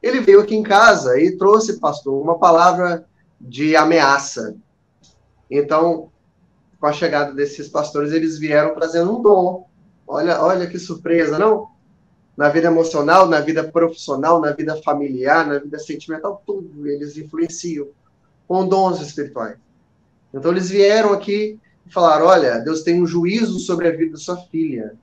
Ele veio aqui em casa e trouxe, pastor, uma palavra de ameaça. Então, com a chegada desses pastores, eles vieram trazendo um dom. Olha que surpresa, não? Na vida emocional, na vida profissional, na vida familiar, na vida sentimental, tudo eles influenciam com dons espirituais. Então, eles vieram aqui e falaram: olha, Deus tem um juízo sobre a vida da sua filha.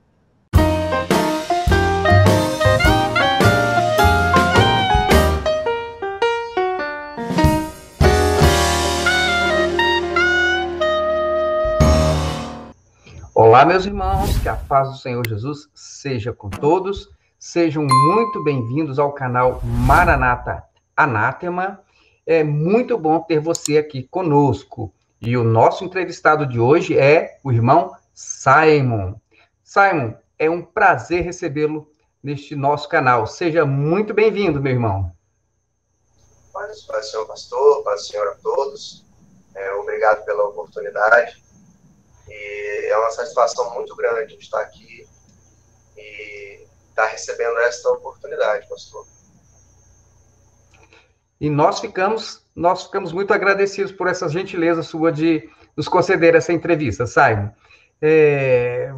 Olá, meus irmãos, que a paz do Senhor Jesus seja com todos. Sejam muito bem-vindos ao canal Maranata Anátema. É muito bom ter você aqui conosco. E o nosso entrevistado de hoje é o irmão Simon. Simon, é um prazer recebê-lo neste nosso canal. Seja muito bem-vindo, meu irmão. Paz do Senhor, pastor, paz do Senhor a todos. Obrigado pela oportunidade. E é uma satisfação muito grande estar aqui e estar recebendo esta oportunidade, pastor. E nós ficamos muito agradecidos por essa gentileza sua de nos conceder essa entrevista, Simon.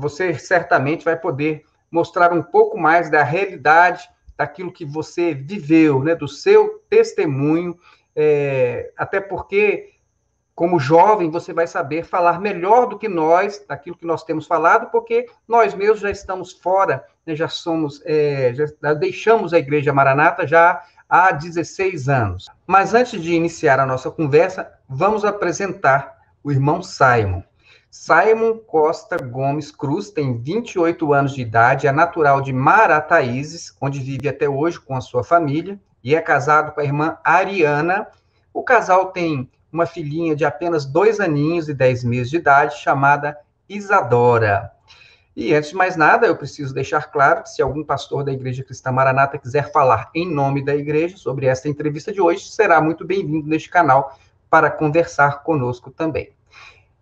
Você certamente vai poder mostrar um pouco mais da realidade, daquilo que você viveu, né, do seu testemunho, até porque, como jovem, você vai saber falar melhor do que nós, daquilo que nós temos falado, porque nós mesmos já estamos fora, né, já deixamos a Igreja Maranata já há 16 anos. Mas antes de iniciar a nossa conversa, vamos apresentar o irmão Simon. Simon Costa Gomes Cruz tem 28 anos de idade, é natural de Marataízes, onde vive até hoje com a sua família, e é casado com a irmã Ariana. O casal tem uma filhinha de apenas 2 aninhos e 10 meses de idade, chamada Isadora. E antes de mais nada, eu preciso deixar claro que se algum pastor da Igreja Cristã Maranata quiser falar em nome da igreja sobre esta entrevista de hoje, será muito bem-vindo neste canal para conversar conosco também.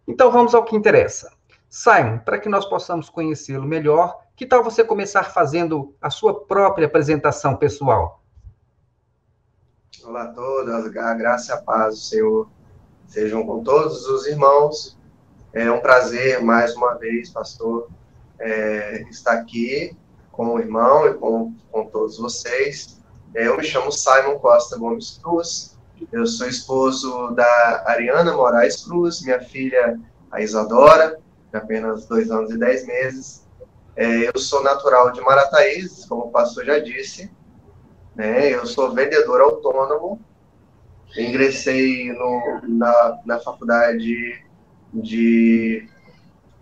Então vamos ao que interessa. Simon, para que nós possamos conhecê-lo melhor, que tal você começar fazendo a sua própria apresentação pessoal? Olá a todos, a graça e a paz do Senhor sejam com todos os irmãos. É um prazer, mais uma vez, pastor, estar aqui com o irmão e com todos vocês. Eu me chamo Simon Costa Gomes Cruz, eu sou esposo da Ariana Moraes Cruz, minha filha, a Isadora, de apenas 2 anos e 10 meses. Eu sou natural de Marataízes, como o pastor já disse, né? Eu sou vendedor autônomo, ingressei na faculdade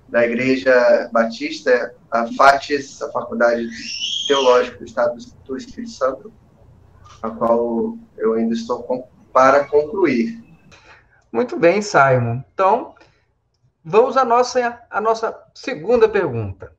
da Igreja Batista, a FATES, a Faculdade Teológica do Estado do Espírito Santo, a qual eu ainda estou para concluir. Muito bem, Simon. Então, vamos à nossa segunda pergunta.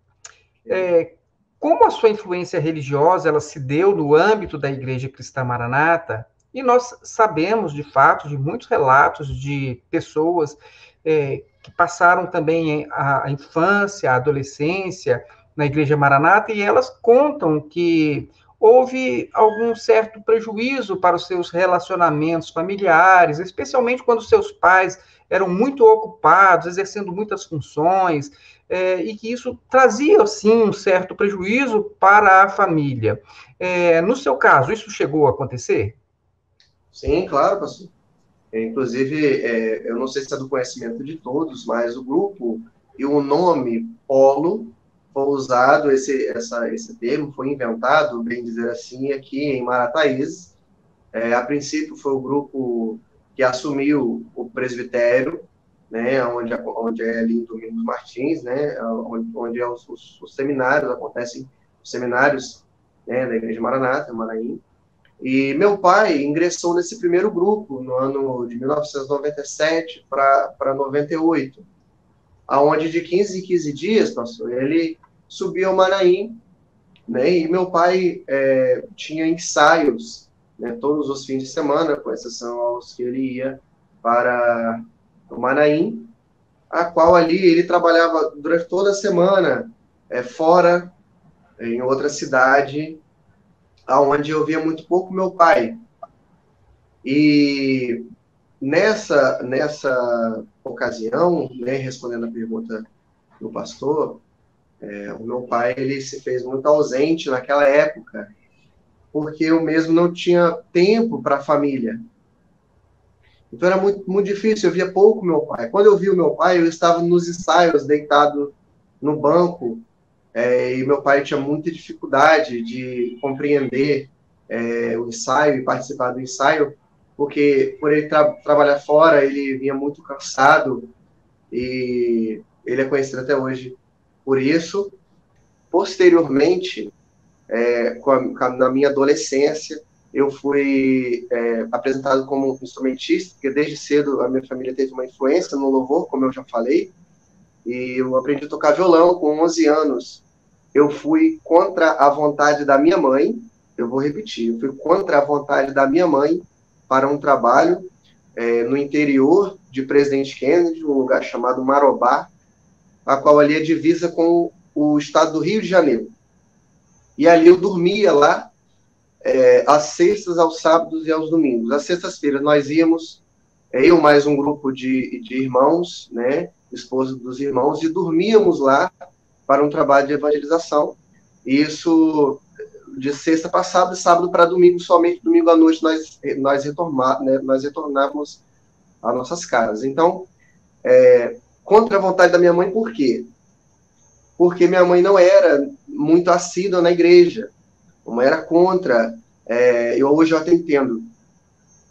Como a sua influência religiosa ela se deu no âmbito da Igreja Cristã Maranata? E nós sabemos, de fato, de muitos relatos de pessoas que passaram também a infância, a adolescência na Igreja Maranata, e elas contam que houve algum certo prejuízo para os seus relacionamentos familiares, especialmente quando seus pais eram muito ocupados, exercendo muitas funções, e que isso trazia, sim, um certo prejuízo para a família. No seu caso, isso chegou a acontecer? Sim, claro, pastor. Inclusive, eu não sei se é do conhecimento de todos, mas o grupo e o nome Polo foi usado, esse termo foi inventado, bem dizer assim, aqui em Marataízes. A princípio foi o grupo que assumiu o presbitério, né, onde é ali em Domingos Martins, né, onde os seminários acontecem, os seminários, né, da Igreja Maranata, Maranhão. E meu pai ingressou nesse primeiro grupo no ano de 1997 para 98, aonde de 15 em 15 dias, pastor, ele subiu ao Maranhão, né, e meu pai tinha ensaios, né, todos os fins de semana, com exceção aos que ele ia para o Maranhão, a qual ali ele trabalhava durante toda a semana fora, em outra cidade, onde eu via muito pouco meu pai. E nessa ocasião, né, respondendo a pergunta do pastor, o meu pai ele se fez muito ausente naquela época, porque eu mesmo não tinha tempo para a família. Então era muito, muito difícil, eu via pouco meu pai. Quando eu vi o meu pai, eu estava nos ensaios, deitado no banco, e meu pai tinha muita dificuldade de compreender o ensaio e participar do ensaio, porque por ele trabalhar fora, ele vinha muito cansado, e ele é conhecido até hoje por isso. Posteriormente, na minha adolescência, eu fui apresentado como instrumentista, porque desde cedo a minha família teve uma influência no louvor, como eu já falei, e eu aprendi a tocar violão com 11 anos. Eu fui contra a vontade da minha mãe, eu vou repetir, eu fui contra a vontade da minha mãe para um trabalho no interior de Presidente Kennedy, um lugar chamado Marobá, a qual ali é divisa com o estado do Rio de Janeiro. E ali eu dormia lá, às sextas, aos sábados e aos domingos. Às sextas-feiras nós íamos, eu mais um grupo de irmãos, né, esposa dos irmãos, e dormíamos lá para um trabalho de evangelização. Isso de sexta para sábado, e sábado para domingo, somente domingo à noite nós retornávamos às nossas casas. Então, contra a vontade da minha mãe, por quê? Porque minha mãe não era muito assídua na igreja. Minha mãe era contra. Hoje eu até entendo.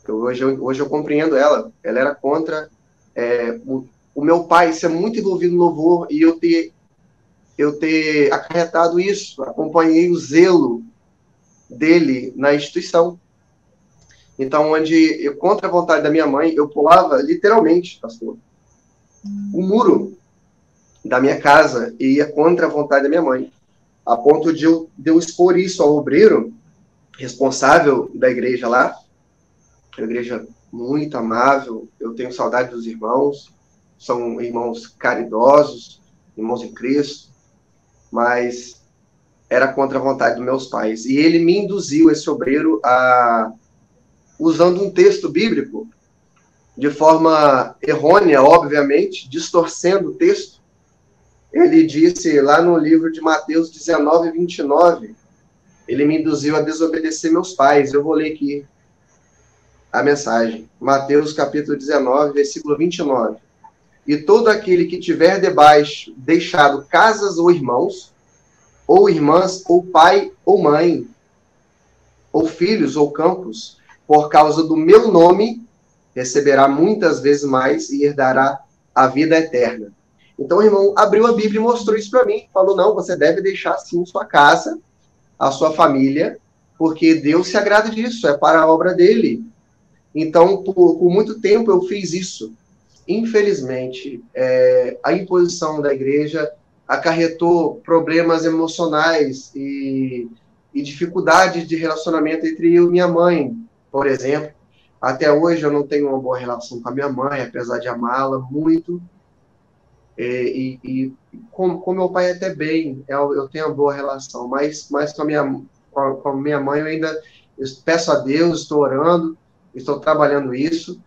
Hoje eu compreendo ela. Ela era contra o meu pai ser muito envolvido no louvor e eu ter acarretado isso. Acompanhei o zelo dele na instituição. Então, contra a vontade da minha mãe, eu pulava, literalmente, pastor, o muro da minha casa e ia contra a vontade da minha mãe, a ponto de eu expor isso ao obreiro responsável da igreja lá, uma igreja muito amável, eu tenho saudade dos irmãos, são irmãos caridosos, irmãos em Cristo, mas era contra a vontade dos meus pais. E ele me induziu, esse obreiro, usando um texto bíblico, de forma errônea, obviamente, distorcendo o texto. Ele disse lá no livro de Mateus 19, 29, ele me induziu a desobedecer meus pais. Eu vou ler aqui a mensagem. Mateus capítulo 19, versículo 29. E todo aquele que tiver debaixo deixado casas ou irmãos, ou irmãs, ou pai ou mãe, ou filhos ou campos, por causa do meu nome, receberá muitas vezes mais e herdará a vida eterna. Então o irmão abriu a Bíblia e mostrou isso para mim. Falou, não, você deve deixar sim sua casa, a sua família, porque Deus se agrada disso, é para a obra dele. Então, por muito tempo eu fiz isso. Infelizmente, a imposição da igreja acarretou problemas emocionais e dificuldades de relacionamento entre eu e minha mãe, por exemplo. Até hoje eu não tenho uma boa relação com a minha mãe, apesar de amá-la muito. E com meu pai até bem, eu tenho uma boa relação, mas com a minha mãe eu peço a Deus, estou orando, estou trabalhando isso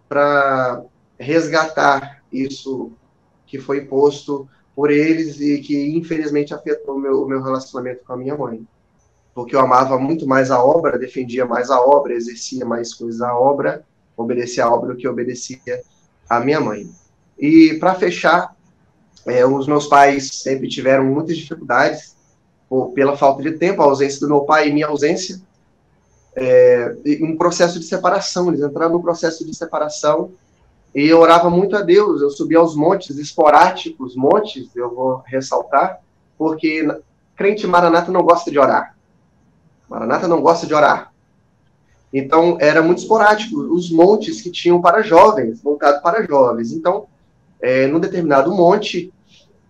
para resgatar isso que foi posto por eles e que infelizmente afetou o meu relacionamento com a minha mãe. Porque eu amava muito mais a obra, defendia mais a obra, exercia mais coisas a obra, obedecia a obra do que obedecia a minha mãe. E para fechar, os meus pais sempre tiveram muitas dificuldades pela falta de tempo, a ausência do meu pai e minha ausência, um processo de separação. Eles entraram num processo de separação e eu orava muito a Deus. Eu subia aos montes esporádicos, montes, eu vou ressaltar, porque crente maranata não gosta de orar. Maranata não gosta de orar. Então, era muito esporádico os montes que tinham para jovens, voltado para jovens. Então, num determinado monte,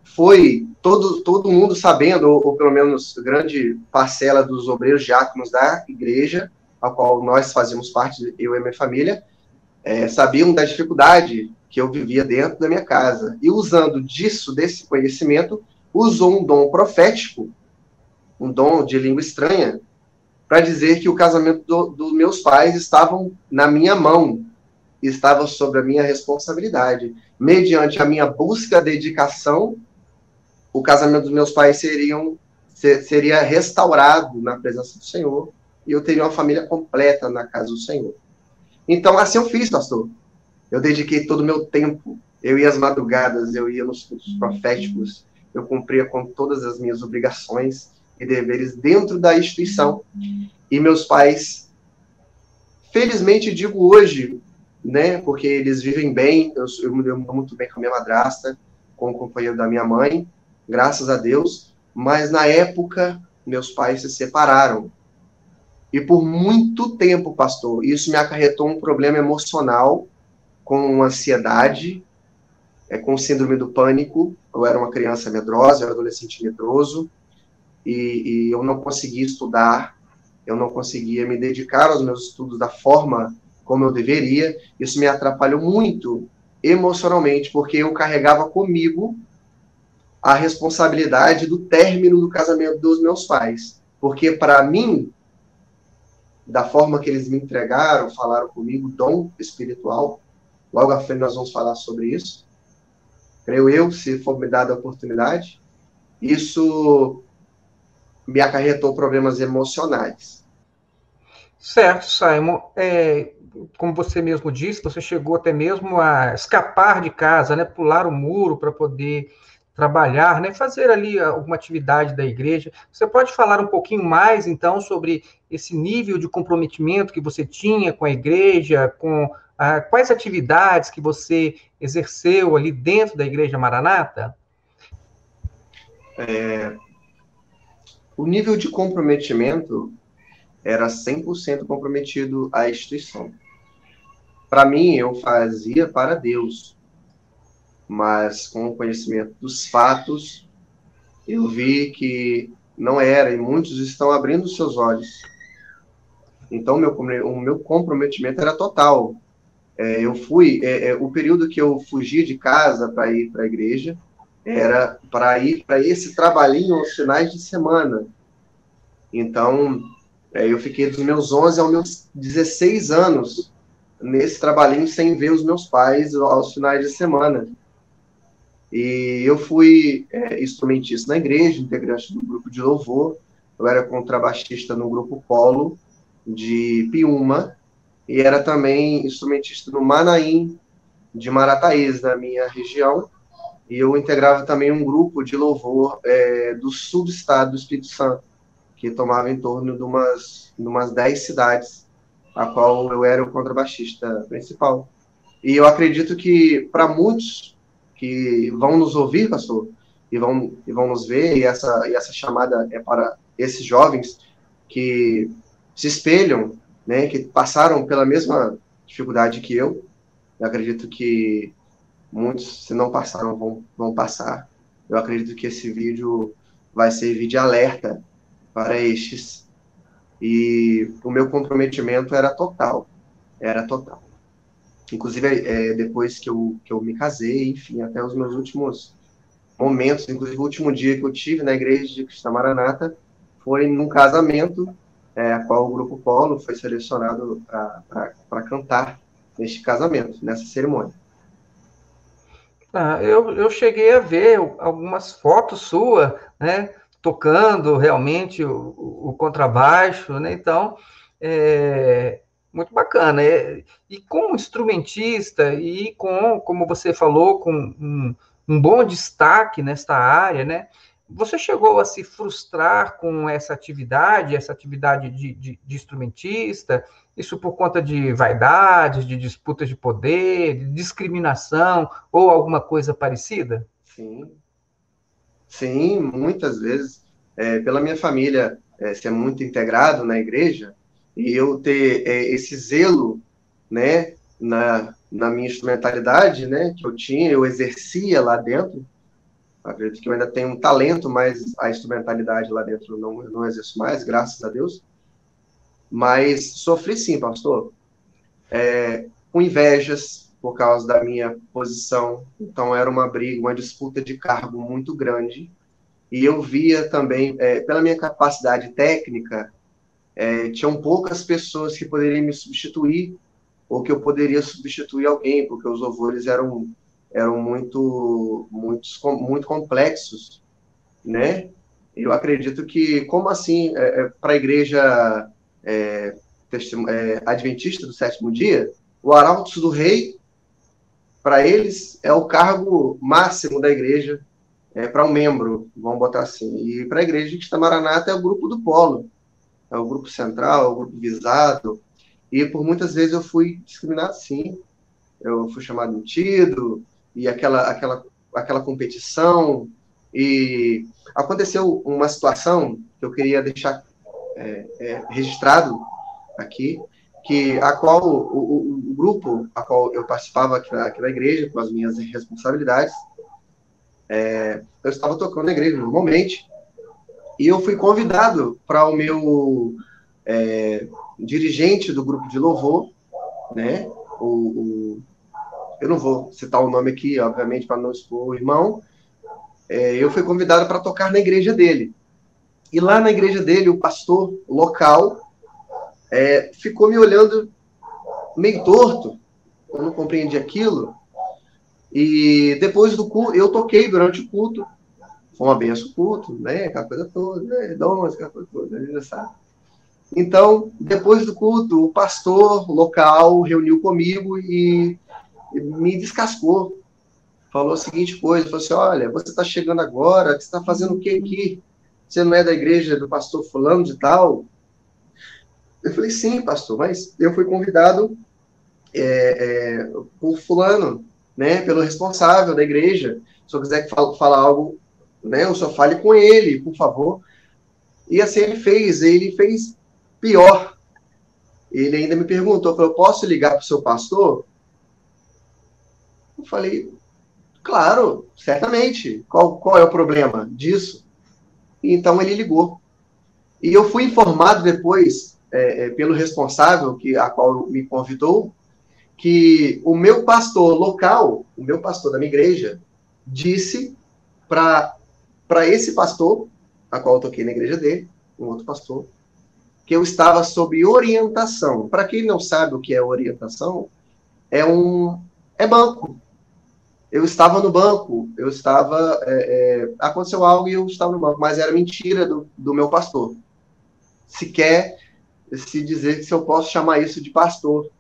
foi todo mundo sabendo, ou pelo menos grande parcela dos obreiros diáconos da igreja, a qual nós fazíamos parte, eu e a minha família, sabiam da dificuldade que eu vivia dentro da minha casa. E usando desse conhecimento, usou um dom profético, um dom de língua estranha, para dizer que o casamento dos meus pais estavam na minha mão, estava sobre a minha responsabilidade. Mediante a minha busca, dedicação, o casamento dos meus pais seria restaurado na presença do Senhor, e eu teria uma família completa na casa do Senhor. Então, assim eu fiz, pastor. Eu dediquei todo o meu tempo. Eu ia às madrugadas, eu ia nos cultos proféticos, eu cumpria com todas as minhas obrigações e deveres dentro da instituição. E meus pais, felizmente digo hoje, né, porque eles vivem bem, eu me dou muito bem com a minha madrasta, com o companheiro da minha mãe, graças a Deus, mas na época meus pais se separaram. E por muito tempo, pastor, isso me acarretou um problema emocional, com ansiedade, com síndrome do pânico. Eu era uma criança medrosa, eu era adolescente medroso, e eu não conseguia estudar, eu não conseguia me dedicar aos meus estudos da forma como eu deveria. Isso me atrapalhou muito emocionalmente, porque eu carregava comigo a responsabilidade do término do casamento dos meus pais. Porque, para mim, da forma que eles me entregaram, falaram comigo, dom espiritual, logo à frente nós vamos falar sobre isso, creio eu, se for me dada a oportunidade, isso me acarretou problemas emocionais. Certo, Simon. Como você mesmo disse, você chegou até mesmo a escapar de casa, né? Pular o muro para poder trabalhar, né? Fazer ali alguma atividade da igreja. Você pode falar um pouquinho mais, então, sobre esse nível de comprometimento que você tinha com a igreja, com quais atividades que você exerceu ali dentro da Igreja Maranata? O nível de comprometimento era 100% comprometido à instituição. Para mim, eu fazia para Deus, mas com o conhecimento dos fatos, eu vi que não era, e muitos estão abrindo seus olhos. Então, o meu comprometimento era total. O período que eu fugi de casa para ir para a igreja era para ir para esse trabalhinho aos finais de semana. Então, eu fiquei dos meus 11 aos meus 16 anos nesse trabalhinho sem ver os meus pais aos finais de semana. E eu fui instrumentista na igreja, integrante do grupo de louvor. Eu era contrabaixista no grupo Polo de Piúma e era também instrumentista no Manaim de Marataízes, na minha região. E eu integrava também um grupo de louvor do sul do estado do Espírito Santo, que tomava em torno de umas 10 cidades, a qual eu era o contrabaixista principal. E eu acredito que, para muitos que vão nos ouvir, pastor, e vão nos ver, e essa chamada é para esses jovens que se espelham, né, que passaram pela mesma dificuldade que eu acredito que muitos, se não passaram, vão passar. Eu acredito que esse vídeo vai servir de alerta para estes. E o meu comprometimento era total. Era total. Inclusive, depois que eu me casei, enfim, até os meus últimos momentos, inclusive o último dia que eu tive na igreja de Cristo Maranata foi num casamento, a qual o Grupo Polo foi selecionado para cantar neste casamento, nessa cerimônia. Eu cheguei a ver algumas fotos suas, né, tocando realmente o contrabaixo, né, então, muito bacana. E como instrumentista e como você falou, com um bom destaque nesta área, né, você chegou a se frustrar com essa atividade de instrumentista? Isso por conta de vaidade, de disputas de poder, de discriminação ou alguma coisa parecida? Sim, sim, muitas vezes, pela minha família ser muito integrado na igreja, e eu ter esse zelo, né, na minha instrumentalidade, né, que eu exercia lá dentro. Acredito que eu ainda tenho um talento, mas a instrumentalidade lá dentro eu não exerço mais, graças a Deus. Mas sofri sim, pastor, com invejas por causa da minha posição. Então era uma briga, uma disputa de cargo muito grande. E eu via também, pela minha capacidade técnica, tinham poucas pessoas que poderiam me substituir, ou que eu poderia substituir alguém, porque os louvores eram muito complexos, né? Eu acredito que, como assim, para a igreja adventista do sétimo dia, o arautos do rei, para eles, é o cargo máximo da igreja, para um membro, vamos botar assim. E para a igreja de Maranata é o grupo do polo, é o grupo central, é o grupo visado. E por muitas vezes eu fui discriminado, sim. Eu fui chamado metido, e aquela competição. E aconteceu uma situação que eu queria deixar registrado aqui, a qual o grupo a qual eu participava aqui na igreja, com as minhas responsabilidades, eu estava tocando na igreja normalmente, e eu fui convidado para o meu dirigente do grupo de louvor, né? Eu não vou citar o nome aqui, obviamente, para não expor o irmão. Eu fui convidado para tocar na igreja dele. E lá na igreja dele, o pastor local ficou me olhando meio torto. Eu não compreendi aquilo. E depois do culto, eu toquei durante o culto. Foi uma benção o culto, né? Aquela coisa toda, né? Dons, aquela coisa toda, né? Sabe? Então, depois do culto, o pastor local reuniu comigo e me descascou. Falou a seguinte coisa, falou assim, olha, você está chegando agora, você está fazendo o que aqui? Você não é da igreja do pastor fulano de tal? Eu falei, sim, pastor, mas eu fui convidado por fulano, né, pelo responsável da igreja. Se eu quiser falar algo, né, eu só fale com ele, por favor. E assim ele fez pior. Ele ainda me perguntou, falou, posso ligar para o seu pastor? Eu falei, claro, certamente. Qual é o problema disso? Então ele ligou. E eu fui informado depois, pelo responsável, a qual me convidou, que o meu pastor local, o meu pastor da minha igreja, disse para esse pastor, a qual eu toquei na igreja dele, um outro pastor, que eu estava sob orientação. Para quem não sabe o que é orientação, é banco. Eu estava no banco, aconteceu algo e eu estava no banco, mas era mentira do meu pastor. Sequer se dizer se eu posso chamar isso de pastor,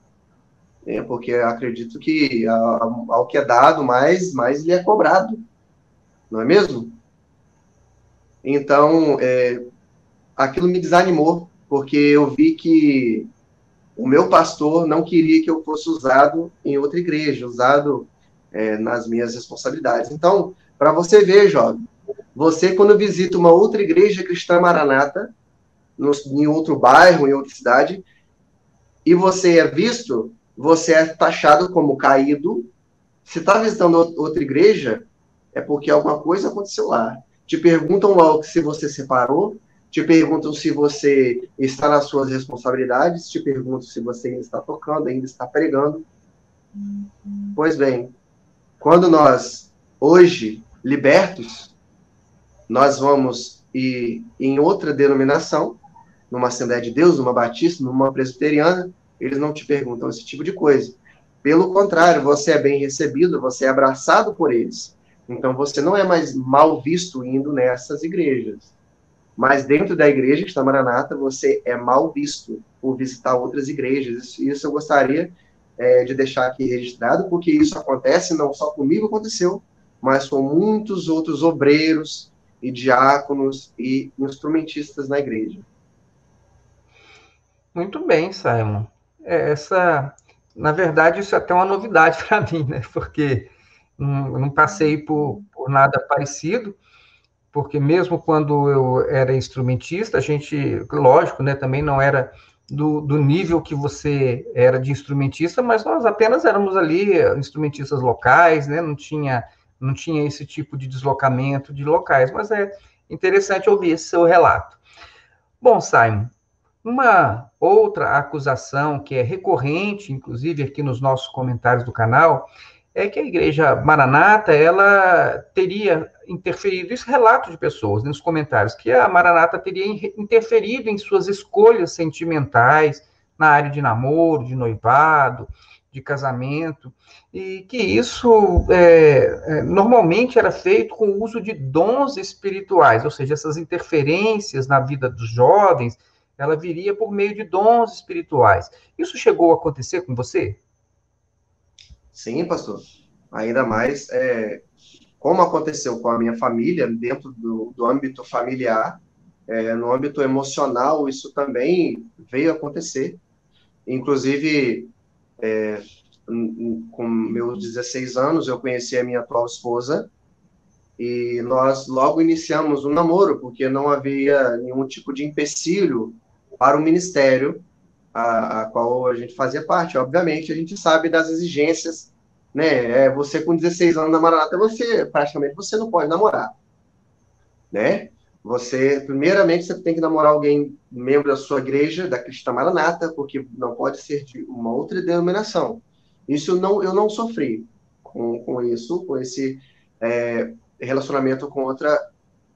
porque eu acredito que ao que é dado, mais lhe é cobrado, não é mesmo? Então, aquilo me desanimou, porque eu vi que o meu pastor não queria que eu fosse usado em outra igreja, usado nas minhas responsabilidades. Então, para você ver, jovem, você quando visita uma outra igreja cristã maranata, em outro bairro, em outra cidade, e você é visto, você é taxado como caído. Se está visitando outra igreja, é porque alguma coisa aconteceu lá. Te perguntam logo se você separou, te perguntam se você está nas suas responsabilidades, te perguntam se você ainda está tocando, ainda está pregando. Pois bem, quando nós, hoje, libertos, nós vamos ir em outra denominação, numa Assembleia de Deus, numa Batista, numa Presbiteriana, eles não te perguntam esse tipo de coisa. Pelo contrário, você é bem recebido, você é abraçado por eles. Então, você não é mais mal visto indo nessas igrejas. Mas dentro da igreja que está Maranata, você é mal visto por visitar outras igrejas. Isso eu gostaria de deixar aqui registrado, porque isso acontece, não só comigo aconteceu, mas com muitos outros obreiros e diáconos e instrumentistas na igreja. Muito bem, Simon. Na verdade, isso é até uma novidade para mim, né? Porque não passei por nada parecido, porque mesmo quando eu era instrumentista, a gente, lógico, né, também não era do nível que você era de instrumentista, mas nós apenas éramos ali instrumentistas locais, né? Não tinha esse tipo de deslocamento de locais, mas é interessante ouvir esse seu relato. Bom, Simon, uma outra acusação que é recorrente, inclusive aqui nos nossos comentários do canal, é que a Igreja Maranata, ela teria interferido, isso é relato de pessoas, né, nos comentários, que a Maranata teria interferido em suas escolhas sentimentais, na área de namoro, de noivado, de casamento, e que isso normalmente era feito com o uso de dons espirituais, ou seja, essas interferências na vida dos jovens, ela viria por meio de dons espirituais. Isso chegou a acontecer com você? Sim, pastor. Ainda mais, como aconteceu com a minha família, dentro do âmbito familiar, no âmbito emocional, isso também veio acontecer. Inclusive, com meus 16 anos, eu conheci a minha atual esposa e nós logo iniciamos um namoro, porque não havia nenhum tipo de empecilho para o ministério a qual a gente fazia parte. Obviamente, a gente sabe das exigências, né? Você com 16 anos na Maranata, praticamente você não pode namorar, né? Primeiramente, você tem que namorar alguém, membro da sua igreja, da Cristã Maranata, porque não pode ser de uma outra denominação. Isso eu não sofri com isso, com esse relacionamento com outra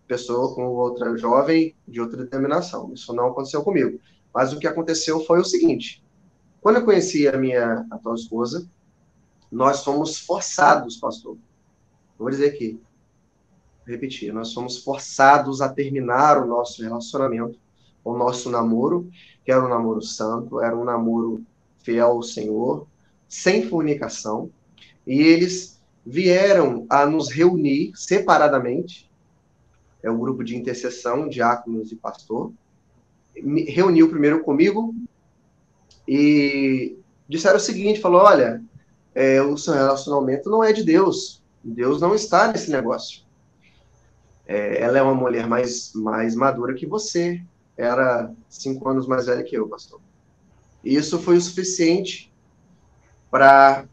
pessoa, com outra jovem de outra denominação. Isso não aconteceu comigo. Mas o que aconteceu foi o seguinte: quando eu conheci a minha atual esposa, nós fomos forçados, pastor. Vou dizer aqui, repetir, nós fomos forçados a terminar o nosso relacionamento, o nosso namoro, que era um namoro santo, era um namoro fiel ao Senhor, sem fornicação, e eles vieram a nos reunir separadamente, o grupo de intercessão, diáconos e pastor, reuniu primeiro comigo e disseram o seguinte, falou, olha, o seu relacionamento não é de Deus, Deus não está nesse negócio. Ela é uma mulher mais madura que você, era 5 anos mais velha que eu, pastor. E isso foi o suficiente para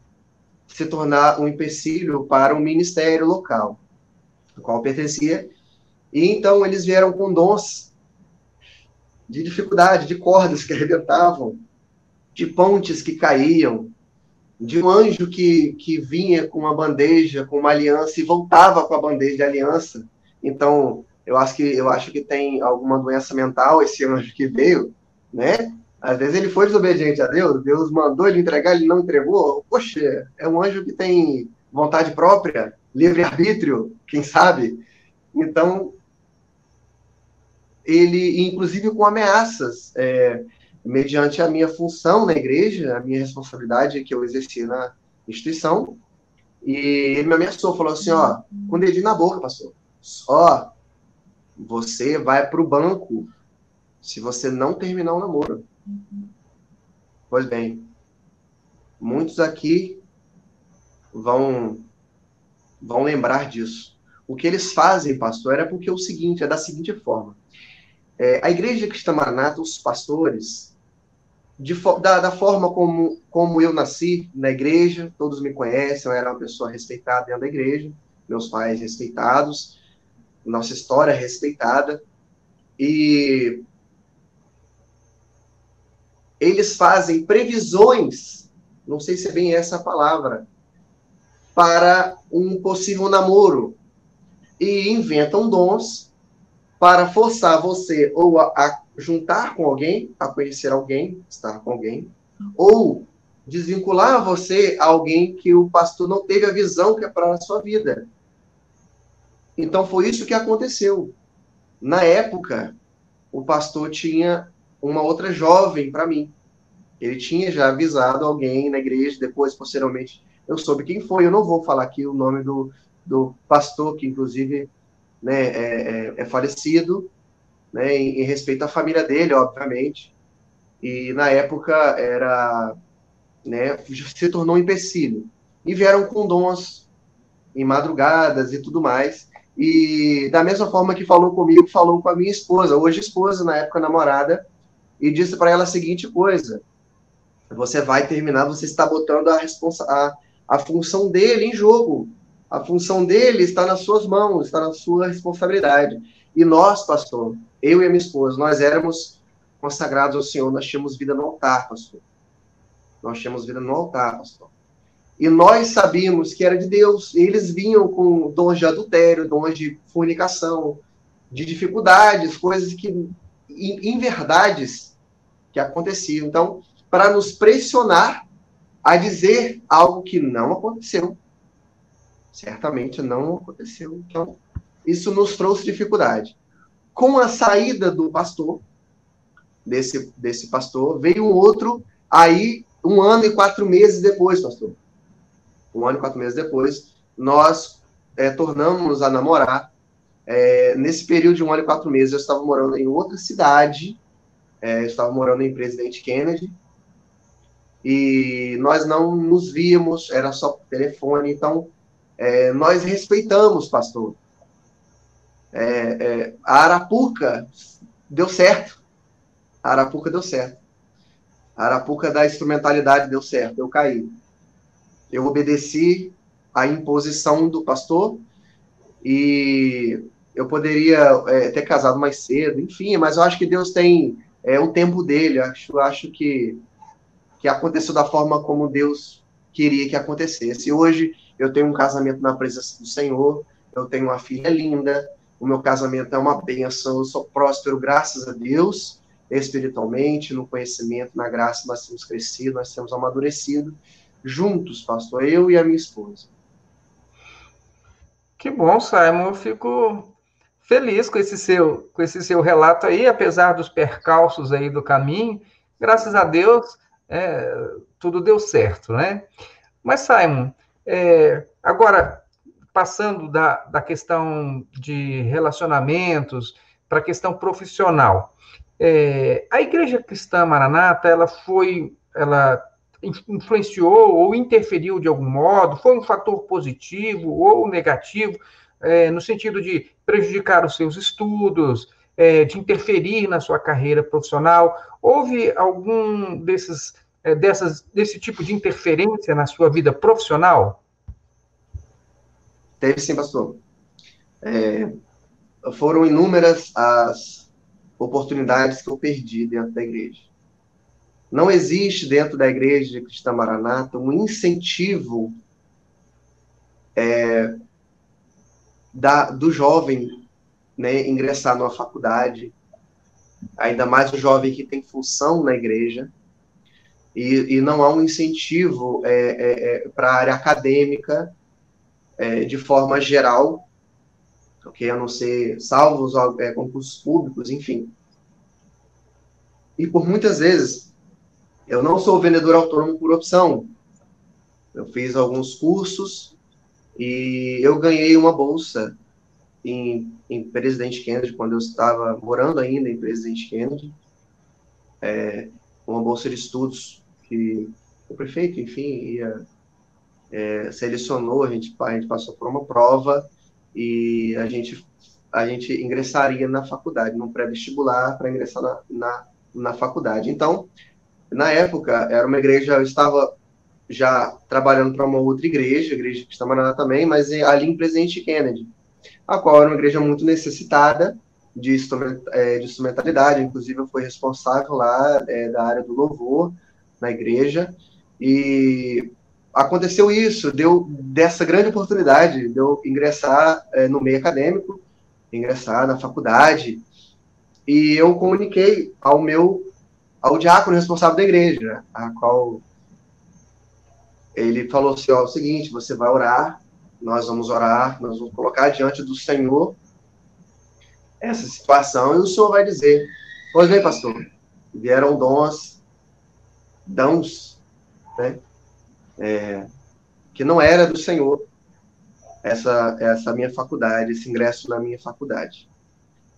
se tornar um empecilho para um ministério local, ao qual pertencia. E então eles vieram com dons de dificuldade, de cordas que arrebentavam, de pontes que caíam, de um anjo que vinha com uma bandeja, com uma aliança e voltava com a bandeja de aliança. Então, eu acho que tem alguma doença mental esse anjo que veio, né? Às vezes ele foi desobediente a Deus, Deus mandou ele entregar, ele não entregou. Poxa, é um anjo que tem vontade própria, livre-arbítrio, quem sabe? Então, ele, inclusive com ameaças, mediante a minha função na igreja, a minha responsabilidade que eu exerci na instituição, e ele me ameaçou, falou assim, ó, com o dedinho na boca, pastor, ó, você vai pro banco se você não terminar o namoro. Pois bem, muitos aqui vão lembrar disso. O que eles fazem, pastor, era porque é o seguinte, é da seguinte forma, a igreja cristã Maranata, os pastores, da forma como eu nasci na igreja, todos me conhecem, eu era uma pessoa respeitada dentro da igreja, meus pais respeitados, nossa história respeitada, e eles fazem previsões, não sei se é bem essa a palavra, para um possível namoro, e inventam dons para forçar você ou a juntar com alguém, a conhecer alguém, estar com alguém, ou desvincular você a alguém que o pastor não teve a visão que é para a sua vida. Então foi isso que aconteceu. Na época, o pastor tinha uma outra jovem para mim. Ele tinha já avisado alguém na igreja, depois, posteriormente, eu soube quem foi. Eu não vou falar aqui o nome do pastor, que inclusive, né, é falecido, né, em respeito à família dele, obviamente. E na época era, né, se tornou um empecilho. E vieram com dons em madrugadas e tudo mais. E da mesma forma que falou comigo, falou com a minha esposa, hoje esposa, na época namorada, e disse para ela a seguinte coisa: você vai terminar, você está botando a função dele em jogo. A função dele está nas suas mãos, está na sua responsabilidade. E nós, pastor, eu e a minha esposa, nós éramos consagrados ao Senhor, nós tínhamos vida no altar, pastor. Nós tínhamos vida no altar, pastor. e nós sabíamos que era de Deus. Eles vinham com dons de adultério, dons de fornicação, de dificuldades, coisas que, inverdades que aconteciam. Então, para nos pressionar a dizer algo que não aconteceu. Certamente não aconteceu. Então, isso nos trouxe dificuldade. Com a saída do pastor, desse pastor, veio um outro, aí 1 ano e 4 meses depois, pastor. 1 ano e 4 meses depois, nós tornamos a namorar. Nesse período de 1 ano e 4 meses, eu estava morando em outra cidade, eu estava morando em Presidente Kennedy, e nós não nos víamos, era só por telefone, então nós respeitamos, pastor. A Arapuca deu certo. A Arapuca deu certo. A Arapuca da instrumentalidade deu certo. Eu caí. Eu obedeci à imposição do pastor e eu poderia ter casado mais cedo, enfim, mas eu acho que Deus tem o tempo dele. Acho que aconteceu da forma como Deus queria que acontecesse. E hoje eu tenho um casamento na presença do Senhor, eu tenho uma filha linda, o meu casamento é uma bênção, eu sou próspero, graças a Deus, espiritualmente, no conhecimento, na graça, nós temos crescido, nós temos amadurecido, juntos, pastor, eu e a minha esposa. Que bom, Simon, eu fico feliz com esse seu relato aí, apesar dos percalços aí do caminho, graças a Deus, tudo deu certo, né? Mas, Simon, agora, passando da questão de relacionamentos para a questão profissional, a Igreja Cristã Maranata, ela influenciou ou interferiu de algum modo, foi um fator positivo ou negativo, no sentido de prejudicar os seus estudos, de interferir na sua carreira profissional? Houve algum desse tipo de interferência na sua vida profissional? Teve sim, pastor. Foram inúmeras as oportunidades que eu perdi dentro da igreja. Não existe dentro da Igreja Cristã Maranata um incentivo do jovem, né, ingressar numa faculdade, ainda mais o jovem que tem função na igreja, e não há um incentivo para a área acadêmica de forma geral, okay? A não ser salvos concursos públicos, enfim. E por muitas vezes, eu não sou vendedor autônomo por opção. Eu fiz alguns cursos e eu ganhei uma bolsa em Presidente Kennedy, quando eu estava morando ainda em Presidente Kennedy, uma bolsa de estudos que o prefeito, enfim, selecionou, a gente passou por uma prova e a gente ingressaria na faculdade, num pré-vestibular para ingressar na faculdade. Então, na época, era uma igreja, eu estava já trabalhando para uma outra igreja que está morando também, mas ali em Presidente Kennedy, a qual era uma igreja muito necessitada de instrumentalidade, inclusive eu fui responsável lá da área do louvor na igreja, e aconteceu isso, deu dessa grande oportunidade de eu ingressar no meio acadêmico, ingressar na faculdade, e eu comuniquei ao diácono responsável da igreja, a qual ele falou assim, o seguinte, você vai orar, nós vamos colocar diante do Senhor essa situação, e o Senhor vai dizer, pois bem, pastor, vieram dons, né, que não era do Senhor, essa minha faculdade, esse ingresso na minha faculdade.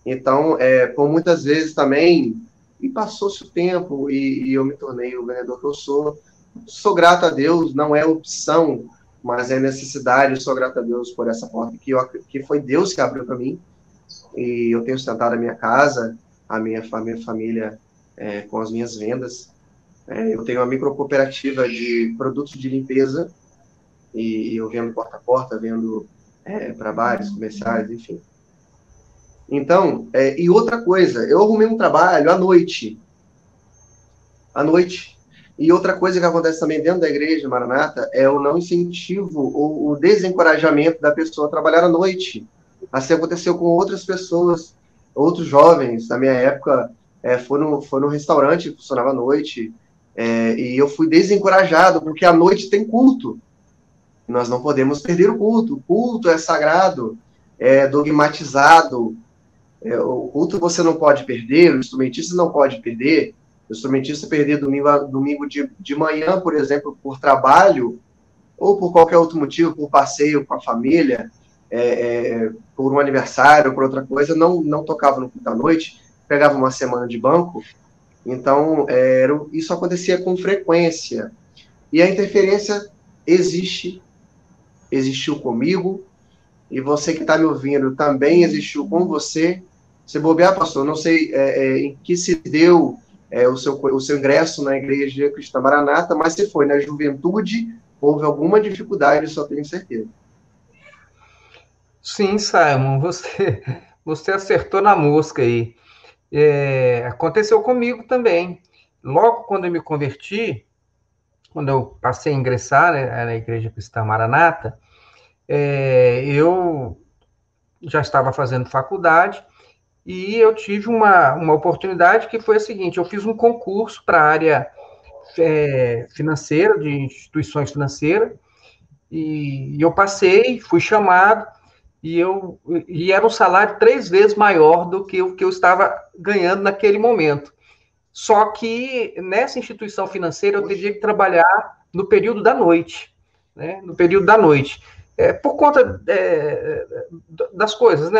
Então, por muitas vezes também, e passou-se o tempo, e eu me tornei o vendedor que eu sou grato a Deus, não é opção, mas é necessidade, eu sou grato a Deus por essa porta, que foi Deus que abriu para mim, e eu tenho sustentado a minha casa, a minha família com as minhas vendas. Eu tenho uma microcooperativa de produtos de limpeza, e eu vendo porta a porta, vendo para bares, comerciais, enfim. Então, e outra coisa, eu arrumei um trabalho à noite, E outra coisa que acontece também dentro da igreja Maranata é o não incentivo ou o desencorajamento da pessoa a trabalhar à noite. Assim aconteceu com outras pessoas, outros jovens da minha época, foi no restaurante que funcionava à noite, e eu fui desencorajado, porque à noite tem culto. Nós não podemos perder o culto. O culto é sagrado, é dogmatizado. O culto você não pode perder, o instrumentista não pode perder. O instrumentista perder domingo de manhã, por exemplo, por trabalho, ou por qualquer outro motivo, por passeio com a família, por um aniversário, por outra coisa, não tocava no culto à noite, pegava uma semana de banco. Então, isso acontecia com frequência. E a interferência existiu comigo, e você que está me ouvindo também existiu com você. Se bobear, pastor, não sei em que se deu o seu ingresso na Igreja Cristã Maranata, mas se foi na juventude, houve alguma dificuldade, só tenho certeza. Sim, Simon, você acertou na mosca aí. Aconteceu comigo também. Logo quando eu me converti, quando eu passei a ingressar, né, na Igreja Cristã Maranata, eu já estava fazendo faculdade e eu tive uma oportunidade que foi a seguinte: eu fiz um concurso para a área financeira, de instituições financeiras, e eu passei, fui chamado, e era um salário 3 vezes maior do que o que eu estava ganhando naquele momento. Só que nessa instituição financeira eu teria que trabalhar no período da noite, né? No período da noite. Por conta das coisas, né?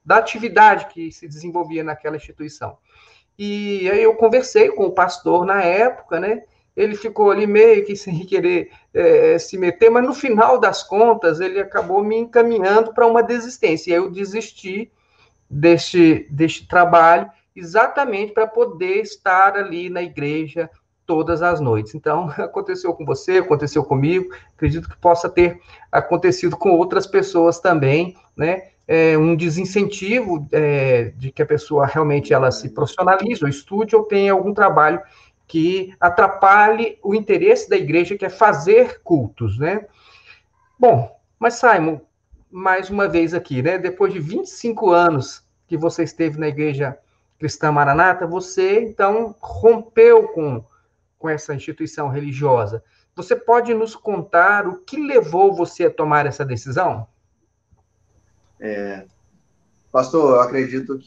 Da atividade que se desenvolvia naquela instituição. E aí eu conversei com o pastor na época, né? Ele ficou ali meio que sem querer se meter, mas no final das contas ele acabou me encaminhando para uma desistência. E aí eu desisti deste trabalho exatamente para poder estar ali na igreja todas as noites. Então, aconteceu com você, aconteceu comigo, acredito que possa ter acontecido com outras pessoas também, né? Um desincentivo de que a pessoa realmente ela se profissionalize, ou estude, ou tenha algum trabalho que atrapalhe o interesse da igreja, que é fazer cultos, né? Bom, mas Simon, mais uma vez aqui, né? Depois de 25 anos que você esteve na Igreja Cristã Maranata, você então rompeu com essa instituição religiosa. Você pode nos contar o que levou você a tomar essa decisão? Pastor, eu acredito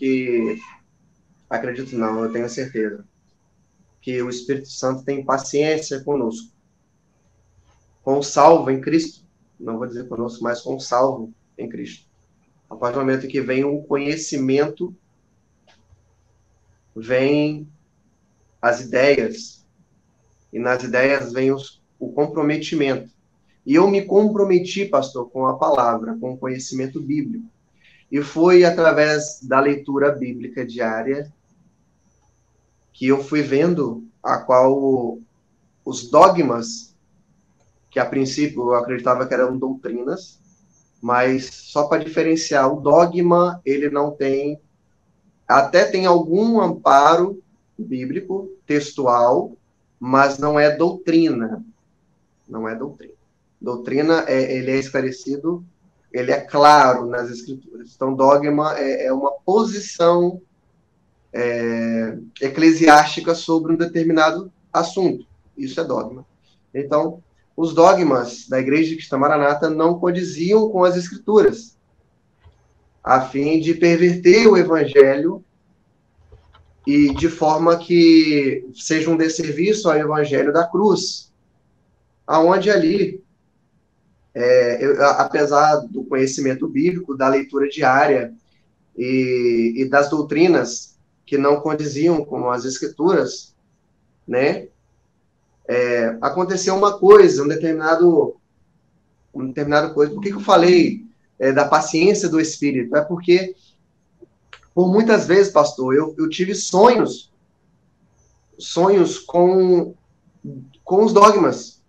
não, eu tenho certeza, que o Espírito Santo tem paciência conosco, com o salvo em Cristo, não vou dizer conosco, mas com o salvo em Cristo. A partir do momento que vem o conhecimento, vem as ideias, e nas ideias vem o comprometimento. E eu me comprometi, pastor, com a palavra, com o conhecimento bíblico. E foi através da leitura bíblica diária que eu fui vendo a qual os dogmas, que a princípio eu acreditava que eram doutrinas, mas só para diferenciar, o dogma, ele não tem, até tem algum amparo bíblico, textual, mas não é doutrina. Não é doutrina. Doutrina, ele é esclarecido, ele é claro nas escrituras. Então, dogma é uma posição eclesiástica sobre um determinado assunto. Isso é dogma. Então, os dogmas da Igreja Cristã Maranata não condiziam com as escrituras, a fim de perverter o evangelho e de forma que seja um desserviço ao evangelho da cruz, aonde ali, apesar do conhecimento bíblico, da leitura diária e das doutrinas que não condiziam com as escrituras, né, aconteceu uma coisa, um determinado coisa. Por que eu falei da paciência do Espírito? É porque, por muitas vezes, pastor, eu tive sonhos com os dogmas,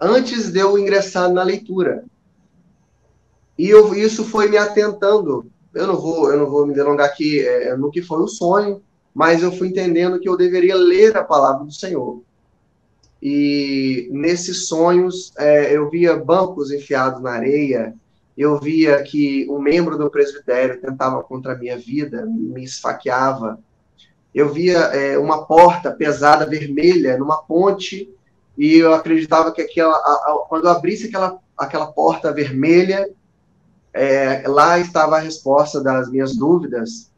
antes de eu ingressar na leitura. E isso foi me atentando. Eu não vou me delongar aqui no que foi o sonho, mas eu fui entendendo que eu deveria ler a palavra do Senhor. e nesses sonhos eu via bancos enfiados na areia, eu via que um membro do presbitério tentava contra a minha vida, me esfaqueava. Eu via uma porta pesada, vermelha, numa ponte, e eu acreditava que quando eu abrisse aquela porta vermelha, lá estava a resposta das minhas dúvidas,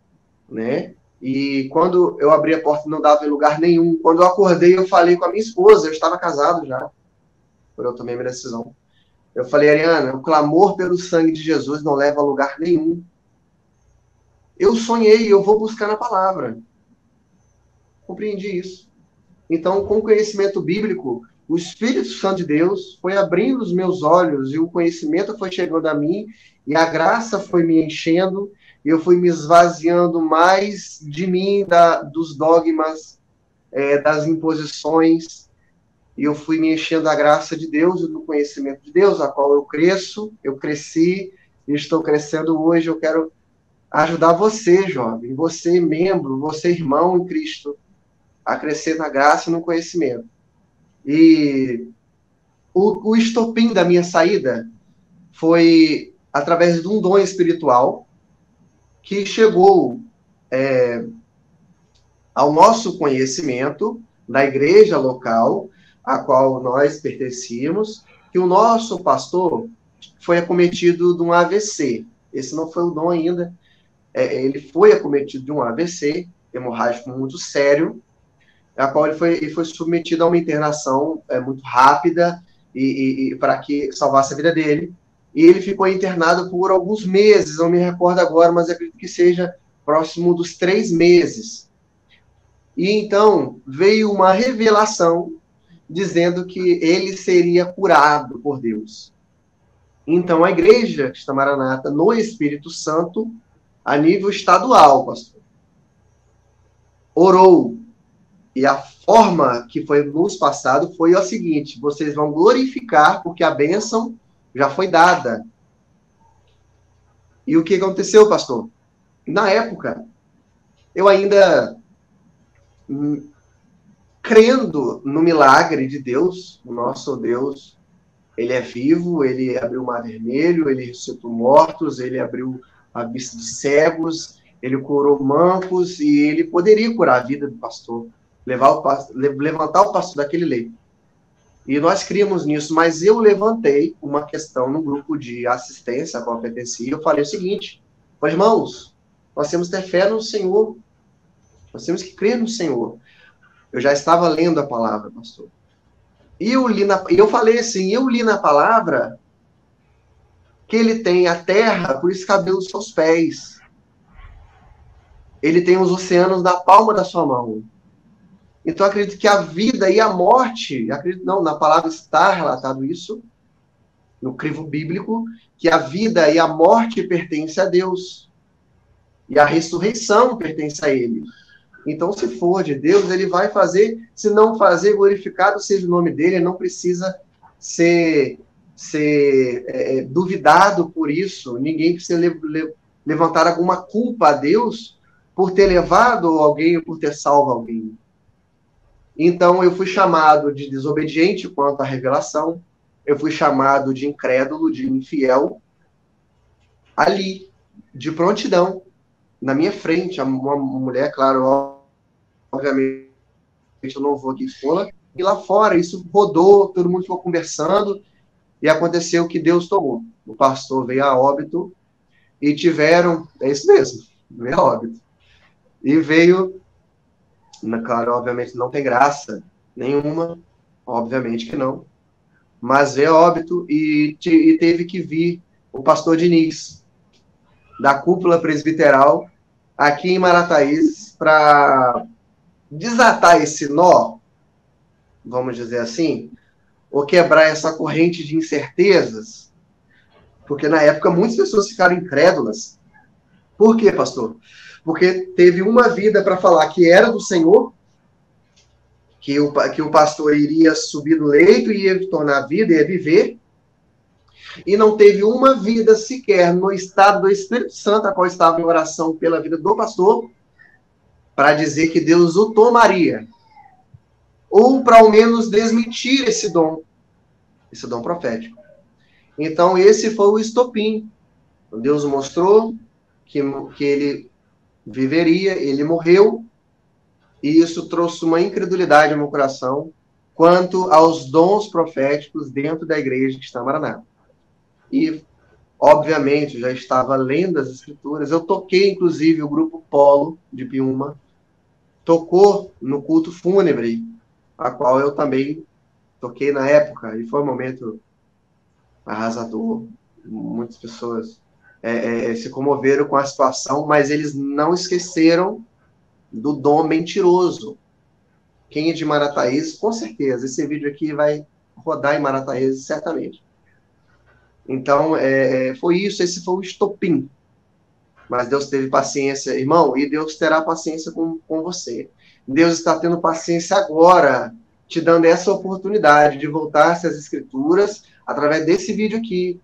né? E quando eu abri a porta, não dava em lugar nenhum. Quando eu acordei, eu falei com a minha esposa, eu estava casado já, quando eu tomei minha decisão. Eu falei, Ariana, o clamor pelo sangue de Jesus não leva a lugar nenhum. Eu sonhei, eu vou buscar na palavra. Compreendi isso. Então, com o conhecimento bíblico, o Espírito Santo de Deus foi abrindo os meus olhos e o conhecimento foi chegando a mim e a graça foi me enchendo e eu fui me esvaziando mais de mim, dos dogmas, das imposições, e eu fui me enchendo da graça de Deus e do conhecimento de Deus, a qual eu cresci e estou crescendo hoje. Eu quero ajudar você, jovem, você, membro, você, irmão em Cristo, a crescer na graça e no conhecimento. E o estopim da minha saída foi através de um dom espiritual que chegou ao nosso conhecimento da igreja local, a qual nós pertencíamos, que o nosso pastor foi acometido de um AVC. Esse não foi o dom ainda. Ele foi acometido de um AVC, hemorrágico muito sério, a qual ele foi submetido a uma internação muito rápida e para que salvasse a vida dele. E ele ficou internado por alguns meses, não me recordo agora, mas acredito que seja próximo dos 3 meses. E então veio uma revelação dizendo que ele seria curado por Deus. Então a Igreja Cristã Maranata, no Espírito Santo, a nível estadual, pastor, orou. E a forma que foi nos passado foi a seguinte: vocês vão glorificar porque a bênção já foi dada. E o que aconteceu, pastor? Na época, eu ainda crendo no milagre de Deus, o nosso Deus, ele é vivo, ele abriu o mar vermelho, ele ressuscitou mortos, ele abriu a vista de cegos, ele curou mancos e ele poderia curar a vida do pastor, levantar o pastor daquele leito. E nós criamos nisso, mas eu levantei uma questão no grupo de assistência a qual eu pertencia. Eu falei o seguinte: irmãos, nós temos que ter fé no Senhor, nós temos que crer no Senhor. Eu já estava lendo a palavra, pastor. E eu falei assim, eu li na palavra que ele tem a terra por escabelo dos seus pés. Ele tem os oceanos na palma da sua mão. Então, acredito que a vida e a morte, acredito não, na palavra está relatado isso, no crivo bíblico, que a vida e a morte pertencem a Deus. E a ressurreição pertence a Ele. Então, se for de Deus, Ele vai fazer, se não fazer, glorificado seja o nome dEle, Ele não precisa ser duvidado por isso, ninguém precisa levantar alguma culpa a Deus por ter levado alguém ou por ter salvo alguém. Então, eu fui chamado de desobediente quanto à revelação, eu fui chamado de incrédulo, de infiel, ali, de prontidão, na minha frente, uma mulher, claro, obviamente, eu não vou aqui expô-la, e lá fora, isso rodou, todo mundo ficou conversando, e aconteceu que Deus tomou. O pastor veio a óbito, e tiveram, é isso mesmo, veio a óbito. E veio, claro, obviamente não tem graça nenhuma, obviamente que não, mas veio a óbito e teve que vir o pastor Diniz, da cúpula presbiteral, aqui em Marataízes, para desatar esse nó, vamos dizer assim, ou quebrar essa corrente de incertezas, porque na época muitas pessoas ficaram incrédulas. Por quê, pastor? Porque teve uma vida para falar que era do Senhor, que o pastor iria subir do leito e ia tornar vida, ia viver, e não teve uma vida sequer no estado do Espírito Santo, a qual estava em oração pela vida do pastor, para dizer que Deus o tomaria. ou para ao menos desmentir esse dom profético. Então, esse foi o estopim. Deus mostrou que ele viveria, ele morreu, e isso trouxe uma incredulidade no meu coração quanto aos dons proféticos dentro da igreja que está em Maranata. E, obviamente, já estava lendo as escrituras. Eu toquei, inclusive, o grupo Polo de Piúma, tocou no culto fúnebre, a qual eu também toquei na época, e foi um momento arrasador. Muitas pessoas se comoveram com a situação, mas eles não esqueceram do dom mentiroso. Quem é de Marataízes, com certeza, esse vídeo aqui vai rodar em Marataízes, certamente. Então, foi isso, esse foi o estopim. Mas Deus teve paciência, irmão, e Deus terá paciência com você. Deus está tendo paciência agora, te dando essa oportunidade de voltar-se às Escrituras através desse vídeo aqui,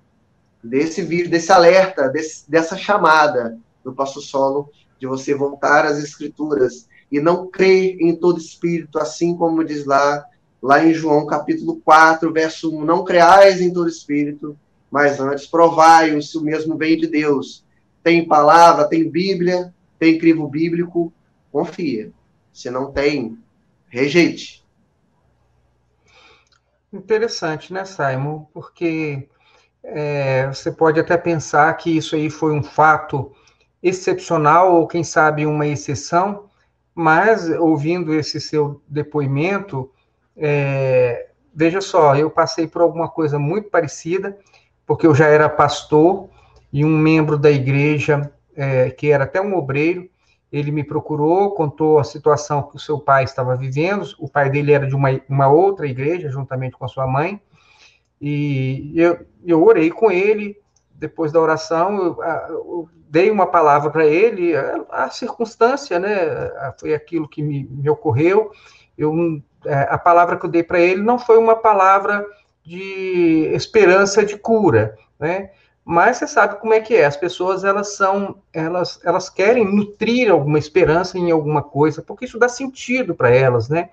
desse alerta, dessa chamada do Pastor Solo, de você voltar às Escrituras e não crer em todo espírito, assim como diz lá em João capítulo 4, verso 1, não creais em todo espírito, mas antes provai se o mesmo vem de Deus. Tem palavra, tem Bíblia, tem crivo bíblico, confia. Se não tem, rejeite. Interessante, né, Simon? Porque você pode até pensar que isso aí foi um fato excepcional, ou quem sabe uma exceção, mas ouvindo esse seu depoimento, veja só, eu passei por alguma coisa muito parecida, porque eu já era pastor, e um membro da igreja, que era até um obreiro, ele me procurou, contou a situação que o seu pai estava vivendo. O pai dele era de uma outra igreja, juntamente com a sua mãe, e eu orei com ele. Depois da oração, eu dei uma palavra para ele. A circunstância, né, foi aquilo que me ocorreu. A palavra que eu dei para ele não foi uma palavra de esperança de cura, né? Mas você sabe como é que é. As pessoas, elas querem nutrir alguma esperança em alguma coisa, porque isso dá sentido para elas, né?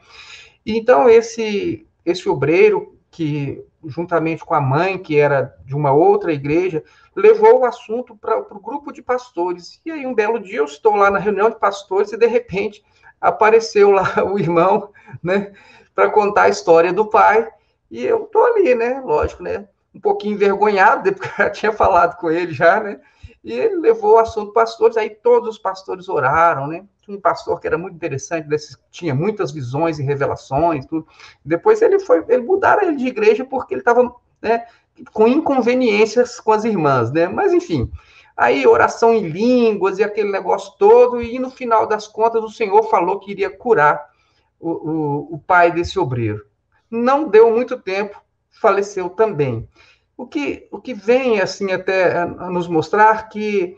Então, esse obreiro, que juntamente com a mãe, que era de uma outra igreja, levou o assunto para o grupo de pastores. E aí, um belo dia, eu estou lá na reunião de pastores e, de repente, apareceu lá o irmão, né, para contar a história do pai. E eu estou ali, né, lógico, né, um pouquinho envergonhado, porque eu já tinha falado com ele já, né, e ele levou o assunto pastores. Aí todos os pastores oraram, né. Tinha um pastor que era muito interessante, tinha muitas visões e revelações, tudo. Depois mudaram ele de igreja porque ele estava, né, com inconveniências com as irmãs, né? Mas enfim, aí oração em línguas e aquele negócio todo, e no final das contas o Senhor falou que iria curar o pai desse obreiro. Não deu muito tempo, faleceu também. O que vem, assim, até a nos mostrar que,